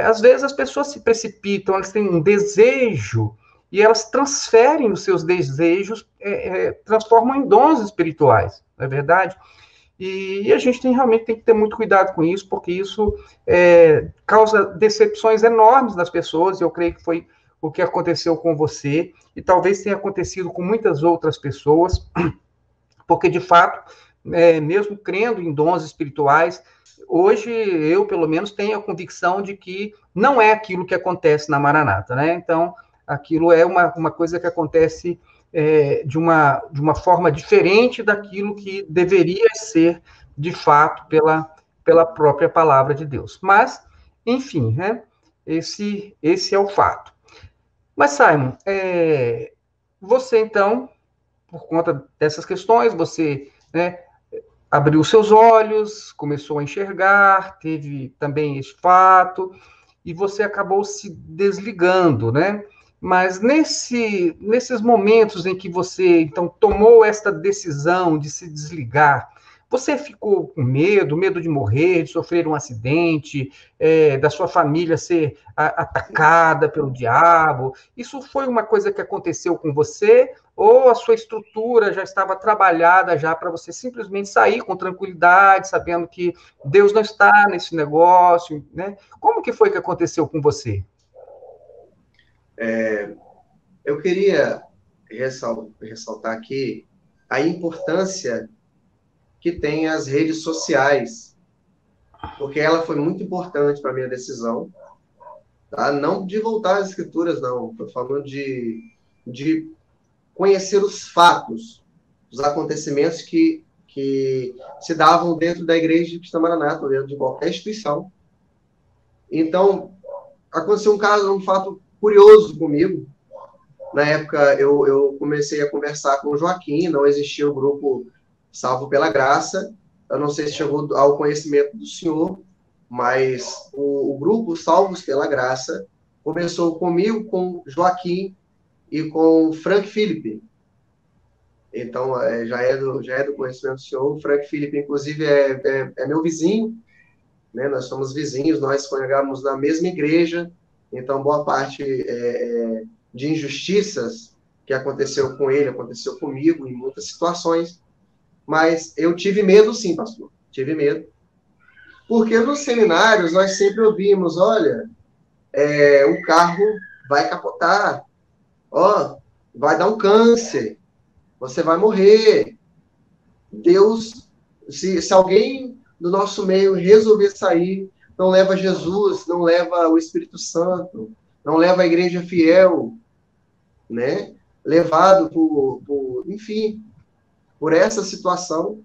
às vezes, as pessoas se precipitam, elas têm um desejo, e elas transferem os seus desejos, transformam em dons espirituais, não é verdade? E a gente realmente tem que ter muito cuidado com isso, porque isso causa decepções enormes nas pessoas. Eu creio que foi o que aconteceu com você, e talvez tenha acontecido com muitas outras pessoas, porque, de fato, mesmo crendo em dons espirituais, hoje eu, pelo menos, tenho a convicção de que não é aquilo que acontece na Maranata, né? Então, aquilo é uma coisa que acontece de uma forma diferente daquilo que deveria ser, de fato, pela própria palavra de Deus. Mas, enfim, né? Esse é o fato. Mas, Simon, você, então, por conta dessas questões, você, né, abriu seus olhos, começou a enxergar, teve também esse fato, e você acabou se desligando, né? Mas nesses momentos em que você, então, tomou esta decisão de se desligar, você ficou com medo de morrer, de sofrer um acidente, da sua família ser atacada pelo diabo? Isso foi uma coisa que aconteceu com você, ou a sua estrutura já estava trabalhada já para você simplesmente sair com tranquilidade, sabendo que Deus não está nesse negócio, né? Como que foi que aconteceu com você? Eu queria ressaltar aqui a importância que tem as redes sociais, porque ela foi muito importante para a minha decisão, tá? Não de voltar às escrituras, não. Estou falando de conhecer os fatos, os acontecimentos que se davam dentro da igreja de Cristã Maranata, dentro de qualquer instituição. Então, aconteceu um fato curioso comigo. Na época, eu comecei a conversar com o Joaquim, não existia o grupo Salvo pela Graça. Eu não sei se chegou ao conhecimento do senhor, mas o grupo Salvos pela Graça começou comigo, com Joaquim e com Frank Felipe. Então, já é do conhecimento do senhor. O Frank Felipe, inclusive, é meu vizinho, né? Nós somos vizinhos, nós congregamos na mesma igreja, então boa parte de injustiças que aconteceu com ele, aconteceu comigo em muitas situações, mas eu tive medo sim, pastor, tive medo. Porque nos seminários nós sempre ouvimos, olha, o carro vai capotar, ó, vai dar um câncer, você vai morrer. Deus, se alguém do nosso meio resolver sair, não leva Jesus, não leva o Espírito Santo, não leva a igreja fiel, né? Levado enfim, por essa situação,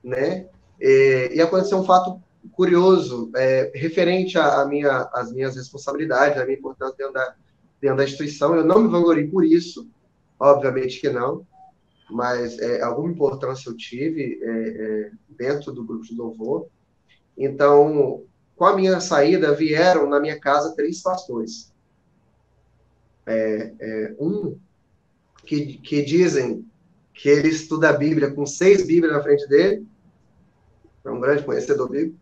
né? E aconteceu um fato curioso, referente às minhas responsabilidades, à minha importância dentro da instituição. Eu não me vanglorio por isso, obviamente que não, mas alguma importância eu tive dentro do grupo de louvor. Então, com a minha saída, vieram na minha casa 3 pastores. Um que dizem que ele estuda a Bíblia com 6 Bíblias na frente dele, é um grande conhecedor bíblico.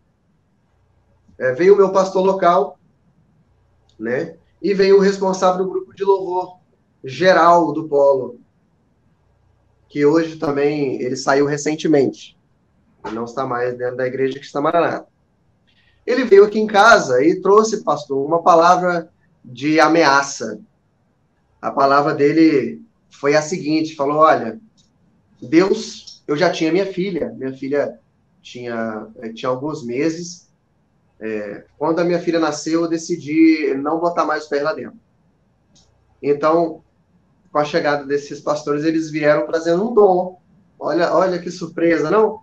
Veio o meu pastor local, né? E veio o responsável do grupo de louvor geral do Polo, que hoje também, ele saiu recentemente. Ele não está mais dentro da igreja Cristã Maranata. Ele veio aqui em casa e trouxe, pastor, uma palavra de ameaça. A palavra dele foi a seguinte, falou, olha, Deus, eu já tinha minha filha tinha alguns meses. Quando a minha filha nasceu, eu decidi não botar mais o pé lá dentro. Então, com a chegada desses pastores, eles vieram trazendo um dom. Olha que surpresa, não?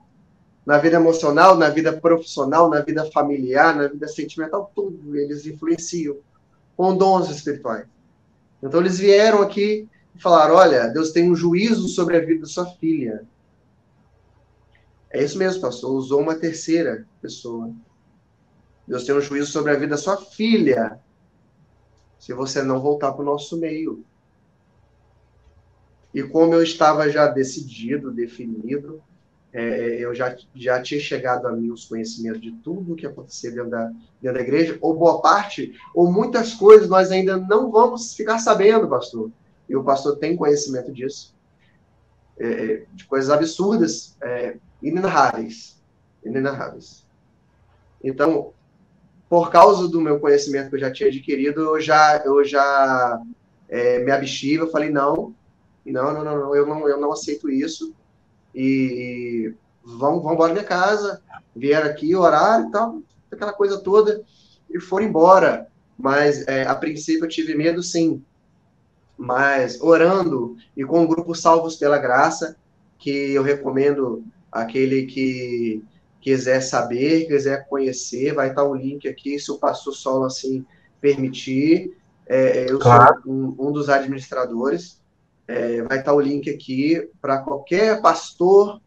Na vida emocional, na vida profissional, na vida familiar, na vida sentimental, tudo eles influenciam com dons espirituais. Então, eles vieram aqui e falaram, olha, Deus tem um juízo sobre a vida da sua filha. É isso mesmo, pastor, usou uma terceira pessoa. Deus tem um juízo sobre a vida da sua filha, se você não voltar para o nosso meio. E como eu estava já decidido, definido, eu já tinha chegado a mim os conhecimentos de tudo o que acontecia dentro da igreja, ou boa parte, ou muitas coisas nós ainda não vamos ficar sabendo, pastor. E o pastor tem conhecimento disso, de coisas absurdas, inenarráveis. Então, por causa do meu conhecimento que eu já tinha adquirido, eu já me abstive, eu falei, não, eu não aceito isso, e vão embora da minha casa, vieram aqui, horário e tal, aquela coisa toda, e foram embora. Mas, a princípio, eu tive medo, sim. Mas, orando, e com o grupo Salvos pela Graça, que eu recomendo aquele que quiser saber, quiser conhecer, vai estar o link aqui, se o pastor Solo assim permitir. Eu claro. Sou um dos administradores. Vai estar o link aqui para qualquer pastor,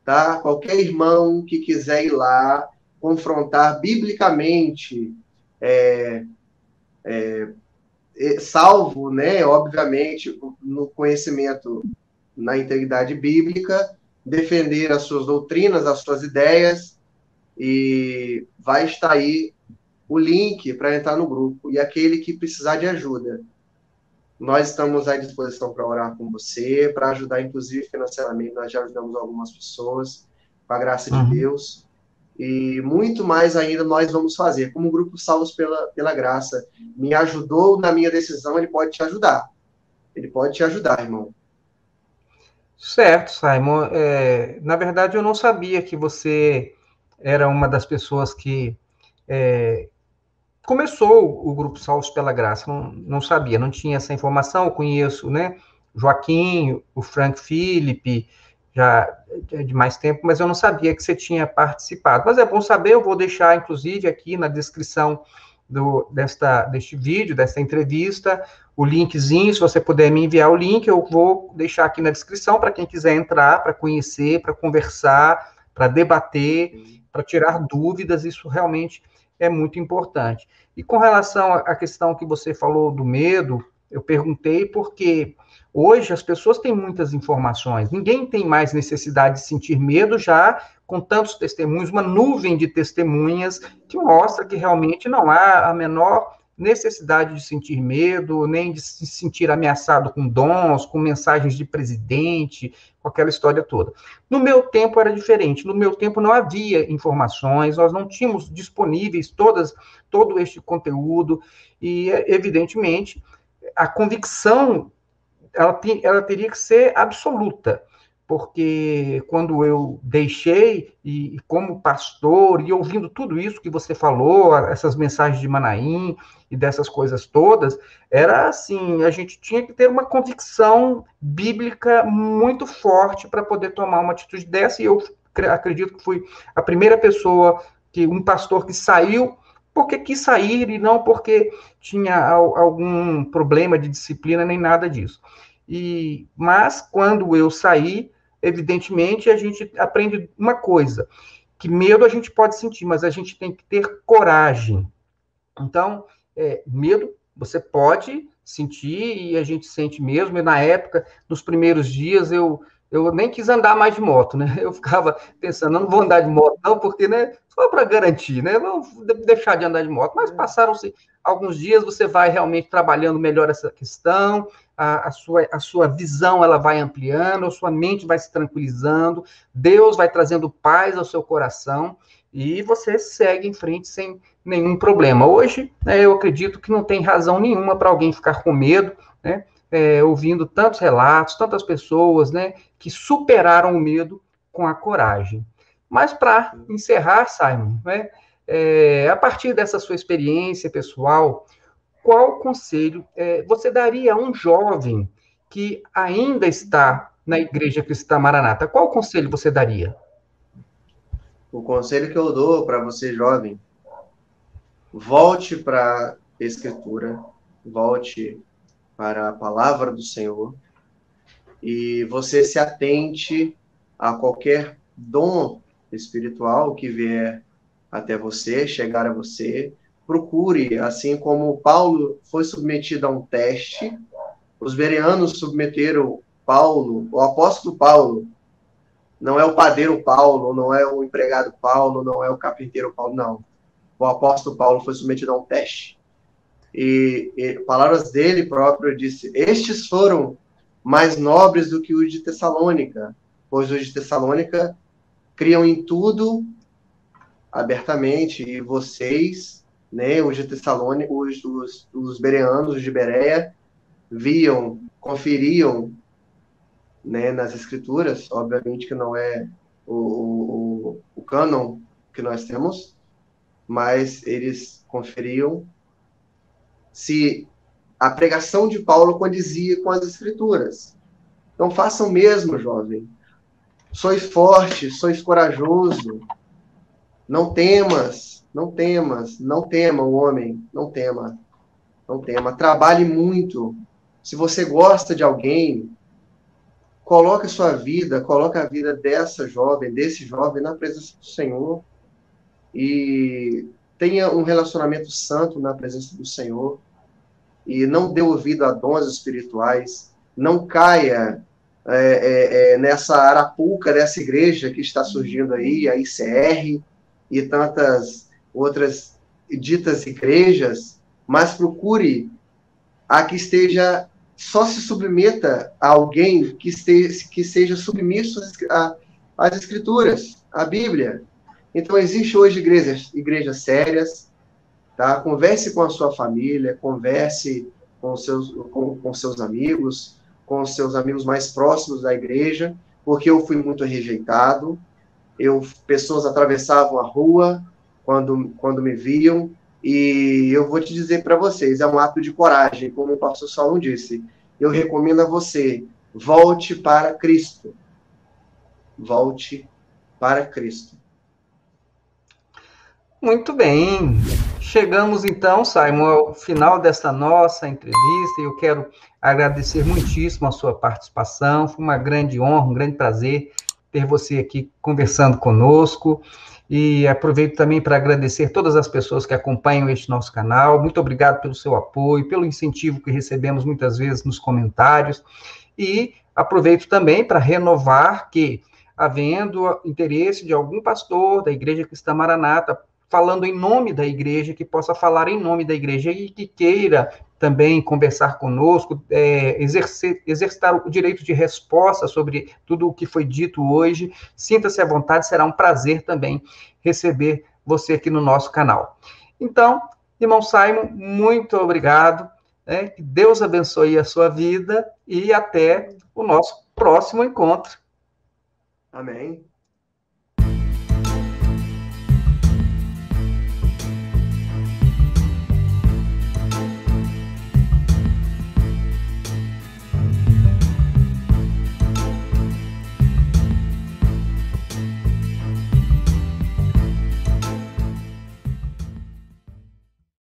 tá? Qualquer irmão que quiser ir lá confrontar biblicamente, salvo, né, obviamente, no conhecimento, na integridade bíblica, defender as suas doutrinas, as suas ideias, e vai estar aí o link para entrar no grupo. E aquele que precisar de ajuda, nós estamos à disposição para orar com você, para ajudar, inclusive, financeiramente. Nós já ajudamos algumas pessoas, com a graça de Deus. E muito mais ainda nós vamos fazer. Como o Grupo Salvos pela Graça me ajudou na minha decisão, ele pode te ajudar. Ele pode te ajudar, irmão. Certo, Simon. Na verdade, eu não sabia que você era uma das pessoas que começou o Grupo Salvos pela Graça. Não, não sabia, não tinha essa informação. Eu conheço, né, Joaquim, o Frank Felipe, já de mais tempo, mas eu não sabia que você tinha participado. Mas é bom saber, eu vou deixar, inclusive, aqui na descrição deste vídeo, desta entrevista, o linkzinho, se você puder me enviar o link, eu vou deixar aqui na descrição para quem quiser entrar, para conhecer, para conversar, para debater, para tirar dúvidas, isso realmente é muito importante. E com relação à questão que você falou do medo, eu perguntei porque hoje as pessoas têm muitas informações, ninguém tem mais necessidade de sentir medo já com tantos testemunhos, uma nuvem de testemunhas que mostra que realmente não há a menor necessidade de sentir medo, nem de se sentir ameaçado com dons, com mensagens de presidente, com aquela história toda. No meu tempo era diferente, no meu tempo não havia informações, nós não tínhamos disponíveis todo este conteúdo, e, evidentemente, a convicção ela teria que ser absoluta, porque quando eu deixei, e como pastor, e ouvindo tudo isso que você falou, essas mensagens de Manaim e dessas coisas todas, era assim, a gente tinha que ter uma convicção bíblica muito forte para poder tomar uma atitude dessa, e eu acredito que fui a primeira pessoa, um pastor que saiu porque quis sair e não porque tinha algum problema de disciplina, nem nada disso. Mas quando eu saí, evidentemente, a gente aprende uma coisa, que medo a gente pode sentir, mas a gente tem que ter coragem. Então, medo você pode sentir, e a gente sente mesmo, e na época, nos primeiros dias, eu nem quis andar mais de moto, né? Eu ficava pensando, não vou andar de moto, não, porque, né, só para garantir, né? Vamos deixar de andar de moto. Mas passaram-se alguns dias, você vai realmente trabalhando melhor essa questão, a sua visão ela vai ampliando, a sua mente vai se tranquilizando, Deus vai trazendo paz ao seu coração, e você segue em frente sem nenhum problema. Hoje, eu acredito que não tem razão nenhuma para alguém ficar com medo, né? Ouvindo tantos relatos, tantas pessoas, né, que superaram o medo com a coragem. Mas para encerrar, Simon, né, a partir dessa sua experiência pessoal, qual conselho você daria a um jovem que ainda está na Igreja Cristã Maranata? Qual conselho você daria? O conselho que eu dou para você, jovem, volte para a Escritura, volte para a palavra do Senhor, e você se atente a qualquer dom espiritual que vier até você, chegar a você. Procure, assim como Paulo foi submetido a um teste, os bereanos submeteram Paulo, o apóstolo Paulo, não é o padeiro Paulo, não é o empregado Paulo, não é o carpinteiro Paulo, não. O apóstolo Paulo foi submetido a um teste. E palavras dele próprio disse: estes foram mais nobres do que os de Tessalônica, pois os de Tessalônica criam em tudo abertamente, e vocês, né, os de Tessalônica, os bereanos, os de Bereia, viam, conferiam, né, nas escrituras, obviamente que não é o cânon que nós temos, mas eles conferiam se a pregação de Paulo condizia com as escrituras. Então façam mesmo, jovem. Sois forte, sois corajoso. Não temas, não temas, não tema o homem, não tema, não tema. Trabalhe muito. Se você gosta de alguém, coloque a vida dessa jovem, desse jovem na presença do Senhor, e tenha um relacionamento santo na presença do Senhor, e não dê ouvido a dons espirituais, não caia nessa arapuca dessa igreja que está surgindo aí, a ICR e tantas outras ditas igrejas, mas procure a que esteja, só se submeta a alguém que seja submisso às escrituras, à Bíblia. Então, existe hoje igrejas sérias, tá? Converse com a sua família, converse com seus amigos, com os seus amigos mais próximos da igreja, porque eu fui muito rejeitado. Pessoas atravessavam a rua quando me viam, e eu vou te dizer para vocês, é um ato de coragem, como o pastor Saulo disse. Eu recomendo a você, volte para Cristo. Volte para Cristo. Muito bem. Chegamos então, Simon, ao final desta nossa entrevista, e eu quero agradecer muitíssimo a sua participação. Foi uma grande honra, um grande prazer ter você aqui conversando conosco. E aproveito também para agradecer todas as pessoas que acompanham este nosso canal. Muito obrigado pelo seu apoio, pelo incentivo que recebemos muitas vezes nos comentários. E aproveito também para renovar que, havendo interesse de algum pastor da Igreja Cristã Maranata, falando em nome da igreja, que possa falar em nome da igreja e que queira também conversar conosco, exercitar o direito de resposta sobre tudo o que foi dito hoje, sinta-se à vontade, será um prazer também receber você aqui no nosso canal. Então, irmão Simon, muito obrigado, que Deus abençoe a sua vida e até o nosso próximo encontro. Amém.